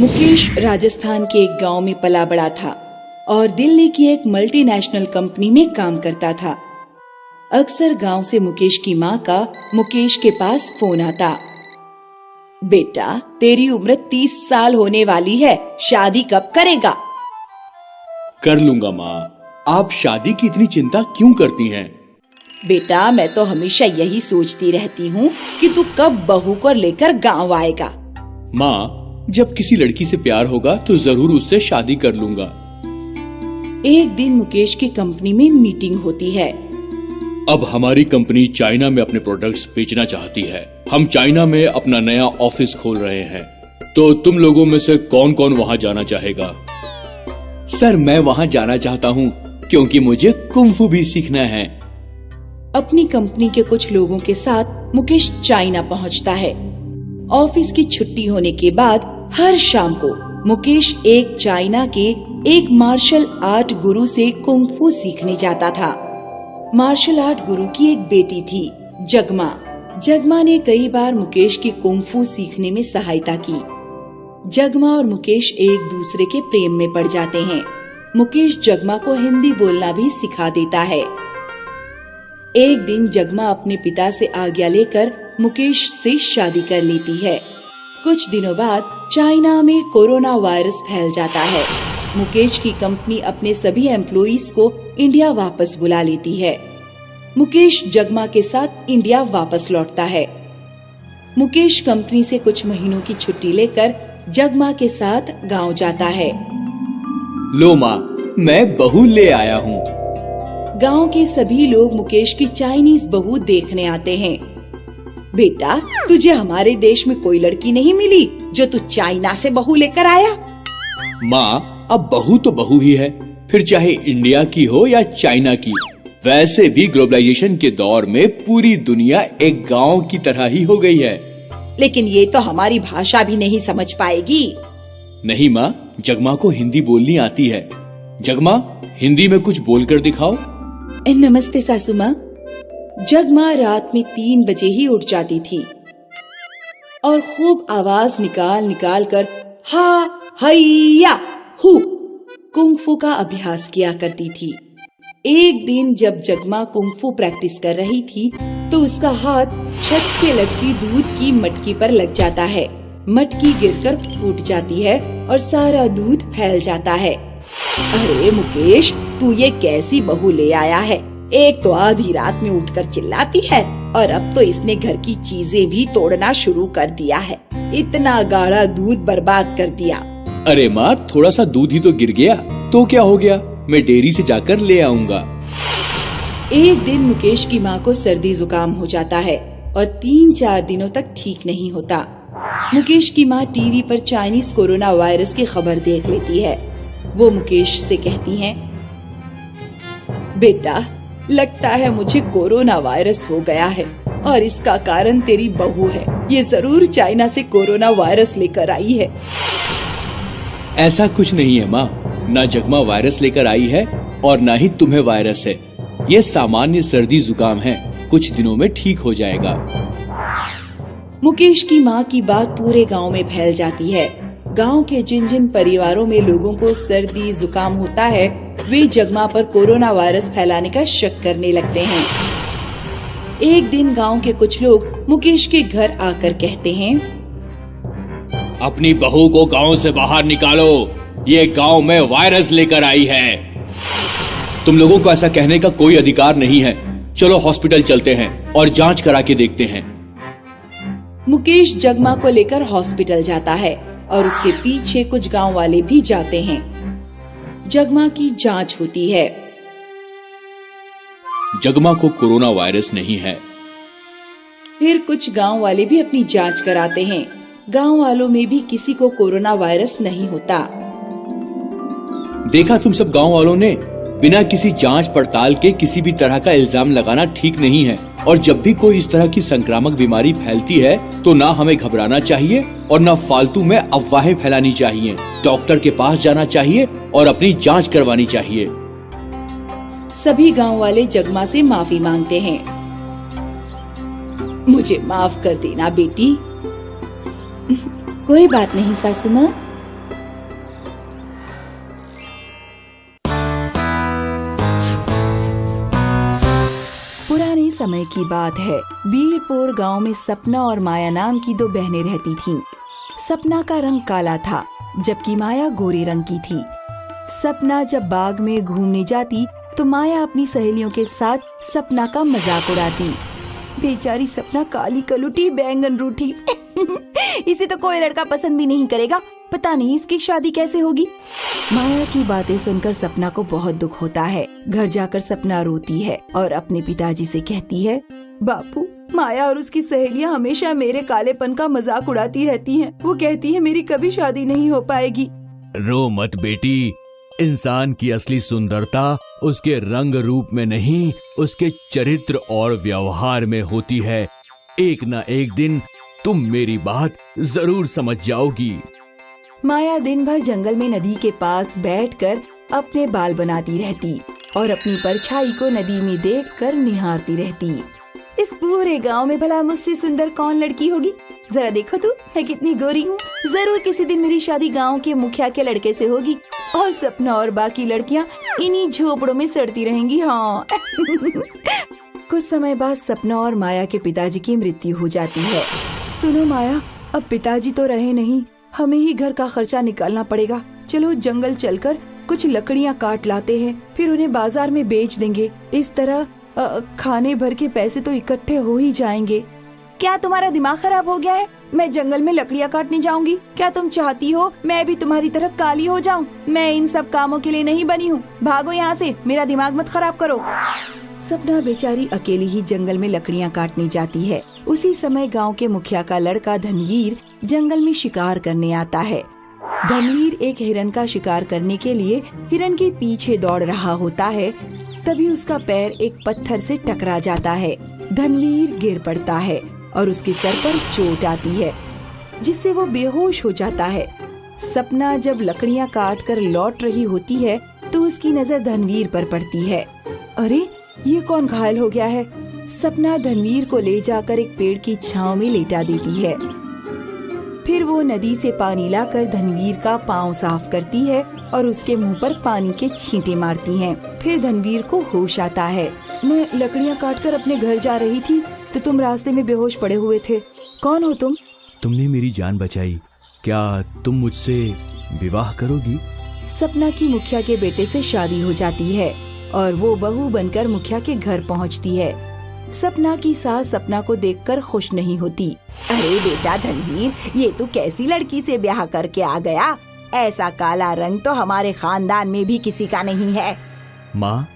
मुकेश राजस्थान के एक गांव में पला बड़ा था और दिल्ली की एक मल्टीनेशनल कंपनी में काम करता था। अक्सर गांव से मुकेश की माँ का मुकेश के पास फोन आता। बेटा, तेरी उम्र 30 साल होने वाली है, शादी कब करेगा? कर लूंगा माँ। आप शादी की इतनी चिंता क्यों करती हैं? बेटा, मैं तो हमेशा यही सोचती रहती हूँ कि तू कब बहू को लेकर गांव आएगा। माँ, जब किसी लड़की से प्यार होगा तो जरूर उससे शादी कर लूंगा। एक दिन मुकेश की कंपनी में मीटिंग होती है। अब हमारी कंपनी चाइना में अपने प्रोडक्ट्स बेचना चाहती है। हम चाइना में अपना नया ऑफिस खोल रहे हैं, तो तुम लोगों में से कौन कौन वहाँ जाना चाहेगा? सर, मैं वहाँ जाना चाहता हूँ क्योंकि मुझे कुंफू भी सीखना है। अपनी कंपनी के कुछ लोगों के साथ मुकेश चाइना पहुँचता है। ऑफिस की छुट्टी होने के बाद हर शाम को मुकेश एक चाइना के एक मार्शल आर्ट गुरु से कुंफू सीखने जाता था। मार्शल आर्ट गुरु की एक बेटी थी, जगमा। जगमा ने कई बार मुकेश की कुंफू सीखने में सहायता की। जगमा और मुकेश एक दूसरे के प्रेम में पड़ जाते हैं। मुकेश जगमा को हिंदी बोलना भी सिखा देता है। एक दिन जगमा अपने पिता से आज्ञा लेकर मुकेश से शादी कर लेती है। कुछ दिनों बाद चाइना में कोरोना वायरस फैल जाता है। मुकेश की कंपनी अपने सभी एम्प्लॉइज को इंडिया वापस बुला लेती है। मुकेश जगमा के साथ इंडिया वापस लौटता है। मुकेश कंपनी से कुछ महीनों की छुट्टी लेकर जगमा के साथ गांव जाता है। लो माँ, मैं बहू ले आया हूँ। गांव के सभी लोग मुकेश की चाइनीज बहू देखने आते हैं। बेटा, तुझे हमारे देश में कोई लड़की नहीं मिली जो तू चाइना से बहू लेकर आया? माँ, अब बहू तो बहू ही है, फिर चाहे इंडिया की हो या चाइना की। वैसे भी ग्लोबलाइजेशन के दौर में पूरी दुनिया एक गांव की तरह ही हो गई है। लेकिन ये तो हमारी भाषा भी नहीं समझ पाएगी। नहीं माँ, जगमा को हिंदी बोलनी आती है। जगमा, हिंदी में कुछ बोलकर दिखाओ। नमस्ते सासू माँ। जगमा रात में 3 बजे ही उठ जाती थी और खूब आवाज निकाल निकाल कर हा हैया हु कुंफू का अभ्यास किया करती थी। एक दिन जब जगमा कुंफू प्रैक्टिस कर रही थी तो उसका हाथ छत से लटकी दूध की मटकी पर लग जाता है। मटकी गिरकर फूट जाती है और सारा दूध फैल जाता है। अरे मुकेश, तू ये कैसी बहू ले आया है? एक तो आधी रात में उठकर चिल्लाती है और अब तो इसने घर की चीजें भी तोड़ना शुरू कर दिया है। इतना गाढ़ा दूध बर्बाद कर दिया। अरे माँ, थोड़ा सा दूध ही तो गिर गया, तो क्या हो गया? मैं डेयरी से जाकर ले आऊंगा। एक दिन मुकेश की माँ को सर्दी जुकाम हो जाता है और 3-4 दिनों तक ठीक नहीं होता। मुकेश की माँ टीवी पर चाइनीज कोरोना वायरस की खबर देख लेती है। वो मुकेश से कहती हैं, बेटा, लगता है मुझे कोरोना वायरस हो गया है और इसका कारण तेरी बहू है। ये जरूर चाइना से कोरोना वायरस लेकर आई है। ऐसा कुछ नहीं है माँ, ना जगमा वायरस लेकर आई है और ना ही तुम्हें वायरस है। ये सामान्य सर्दी जुकाम है, कुछ दिनों में ठीक हो जाएगा। मुकेश की माँ की बात पूरे गांव में फैल जाती है। गांव के जिन जिन परिवारों में लोगों को सर्दी जुकाम होता है, वे जगमा पर कोरोना वायरस फैलाने का शक करने लगते हैं। एक दिन गांव के कुछ लोग मुकेश के घर आकर कहते हैं, अपनी बहू को गांव से बाहर निकालो, ये गांव में वायरस लेकर आई है। तुम लोगों को ऐसा कहने का कोई अधिकार नहीं है। चलो हॉस्पिटल चलते हैं और जांच करा के देखते हैं। मुकेश जगमा को लेकर हॉस्पिटल जाता है और उसके पीछे कुछ गांव वाले भी जाते हैं। जगमा की जांच होती है। जगमा को कोरोना वायरस नहीं है। फिर कुछ गांव वाले भी अपनी जांच कराते हैं। गांव वालों में भी किसी को कोरोना वायरस नहीं होता। देखा तुम सब गांव वालों ने, बिना किसी जांच पड़ताल के किसी भी तरह का इल्जाम लगाना ठीक नहीं है। और जब भी कोई इस तरह की संक्रामक बीमारी फैलती है तो ना हमें घबराना चाहिए और ना फालतू में अफवाहें फैलानी चाहिए। डॉक्टर के पास जाना चाहिए और अपनी जांच करवानी चाहिए। सभी गांव वाले जगमा से माफी मांगते हैं। मुझे माफ कर देना बेटी। कोई बात नहीं सासू माँ, समय की बात है। वीरपुर गांव में सपना और माया नाम की दो बहनें रहती थीं। सपना का रंग काला था, जबकि माया गोरे रंग की थी। सपना जब बाग में घूमने जाती तो माया अपनी सहेलियों के साथ सपना का मजाक उड़ाती। बेचारी सपना काली कलुटी बैंगन रूठी इसे तो कोई लड़का पसंद भी नहीं करेगा, पता नहीं इसकी शादी कैसे होगी। माया की बातें सुनकर सपना को बहुत दुख होता है। घर जाकर सपना रोती है और अपने पिताजी से कहती है, बापू, माया और उसकी सहेलियां हमेशा मेरे कालेपन का मजाक उड़ाती रहती हैं। वो कहती है मेरी कभी शादी नहीं हो पाएगी। रो मत बेटी, इंसान की असली सुंदरता उसके रंग रूप में नहीं, उसके चरित्र और व्यवहार में होती है। एक न एक दिन तुम मेरी बात जरूर समझ जाओगी। माया दिन भर जंगल में नदी के पास बैठकर अपने बाल बनाती रहती और अपनी परछाई को नदी में देखकर निहारती रहती। इस पूरे गांव में भला मुझसे सुंदर कौन लड़की होगी? जरा देखो तू, मैं कितनी गोरी हूँ। जरूर किसी दिन मेरी शादी गांव के मुखिया के लड़के से होगी और सपना और बाकी लड़कियाँ इन्हीं झोपड़ों में सड़ती रहेंगी। हाँ कुछ समय बाद सपना और माया के पिताजी की मृत्यु हो जाती है। सुनो माया, अब पिताजी तो रहे नहीं, हमें ही घर का खर्चा निकालना पड़ेगा। चलो जंगल चलकर कुछ लकड़ियाँ काट लाते हैं, फिर उन्हें बाजार में बेच देंगे। इस तरह खाने भर के पैसे तो इकट्ठे हो ही जाएंगे। क्या तुम्हारा दिमाग खराब हो गया है? मैं जंगल में लकड़ियाँ काटने जाऊंगी? क्या तुम चाहती हो मैं भी तुम्हारी तरह काली हो जाऊं? मैं इन सब कामों के लिए नहीं बनी हूँ। भागो यहाँ से, मेरा दिमाग मत खराब करो। सपना बेचारी अकेली ही जंगल में लकड़ियाँ काटने जाती है। उसी समय गांव के मुखिया का लड़का धनवीर जंगल में शिकार करने आता है। धनवीर एक हिरन का शिकार करने के लिए हिरन के पीछे दौड़ रहा होता है। तभी उसका पैर एक पत्थर से टकरा जाता है। धनवीर गिर पड़ता है और उसके सर पर चोट आती है, जिससे वो बेहोश हो जाता है। सपना जब लकड़ियाँ काट कर लौट रही होती है तो उसकी नजर धनवीर पर पड़ती है। अरे ये कौन घायल हो गया है? सपना धनवीर को ले जाकर एक पेड़ की छांव में लेटा देती है। फिर वो नदी से पानी लाकर धनवीर का पाँव साफ करती है और उसके मुंह पर पानी के छींटे मारती हैं। फिर धनवीर को होश आता है। मैं लकड़ियाँ काटकर अपने घर जा रही थी तो तुम रास्ते में बेहोश पड़े हुए थे। कौन हो तुम? तुमने मेरी जान बचाई, क्या तुम मुझसे विवाह करोगी? सपना की मुखिया के बेटे से शादी हो जाती है और वो बहू बनकर मुखिया के घर पहुंचती है। सपना की सास सपना को देखकर खुश नहीं होती। अरे बेटा धनवीर, ये तू कैसी लड़की से ब्याह करके आ गया? ऐसा काला रंग तो हमारे खानदान में भी किसी का नहीं है। माँ,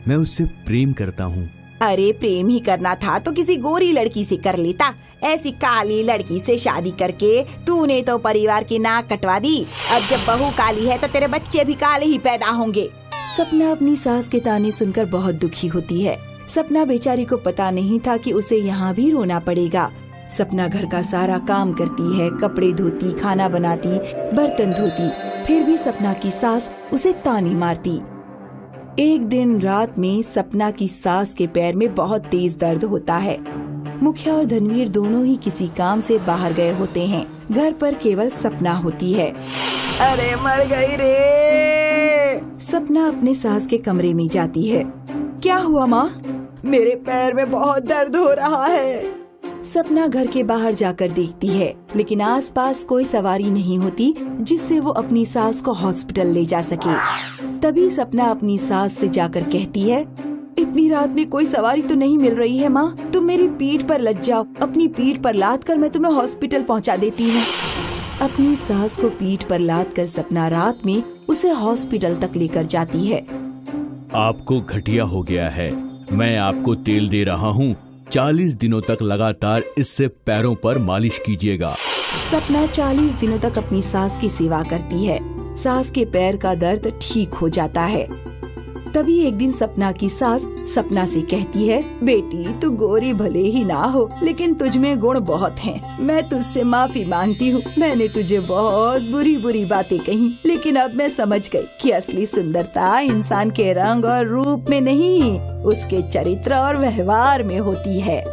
मैं उससे प्रेम करता हूँ। अरे प्रेम ही करना था तो किसी गोरी लड़की से कर लेता। ऐसी काली लड़की से शादी करके तूने तो परिवार की नाक कटवा दी। अब जब बहू काली है तो तेरे बच्चे भी काले ही पैदा होंगे। सपना अपनी सास के ताने सुनकर बहुत दुखी होती है। सपना बेचारी को पता नहीं था कि उसे यहाँ भी रोना पड़ेगा। सपना घर का सारा काम करती है, कपड़े धोती, खाना बनाती, बर्तन धोती, फिर भी सपना की सास उसे ताने मारती। एक दिन रात में सपना की सास के पैर में बहुत तेज दर्द होता है। मुखिया और धनवीर दोनों ही किसी काम से बाहर गए होते हैं। घर पर केवल सपना होती है। अरे मर गई रे। सपना अपने सास के कमरे में जाती है। क्या हुआ माँ? मेरे पैर में बहुत दर्द हो रहा है। सपना घर के बाहर जाकर देखती है, लेकिन आसपास कोई सवारी नहीं होती जिससे वो अपनी सास को हॉस्पिटल ले जा सके। तभी सपना अपनी सास से जाकर कहती है, इतनी रात में कोई सवारी तो नहीं मिल रही है माँ, तुम मेरी पीठ पर लद जाओ, अपनी पीठ पर लाद कर मैं तुम्हें हॉस्पिटल पहुँचा देती हूँ। अपनी सास को पीठ पर लाद कर सपना रात में उसे हॉस्पिटल तक लेकर जाती है। आपको घटिया हो गया है, मैं आपको तेल दे रहा हूँ, 40 दिनों तक लगातार इससे पैरों पर मालिश कीजिएगा। सपना 40 दिनों तक अपनी सास की सेवा करती है। सास के पैर का दर्द ठीक हो जाता है। तभी एक दिन सपना की सास सपना से कहती है, बेटी तू गोरी भले ही ना हो, लेकिन तुझ में गुण बहुत हैं। मैं तुझसे माफी मांगती हूँ। मैंने तुझे बहुत बुरी बुरी बातें कही, लेकिन अब मैं समझ गई कि असली सुंदरता इंसान के रंग और रूप में नहीं, उसके चरित्र और व्यवहार में होती है।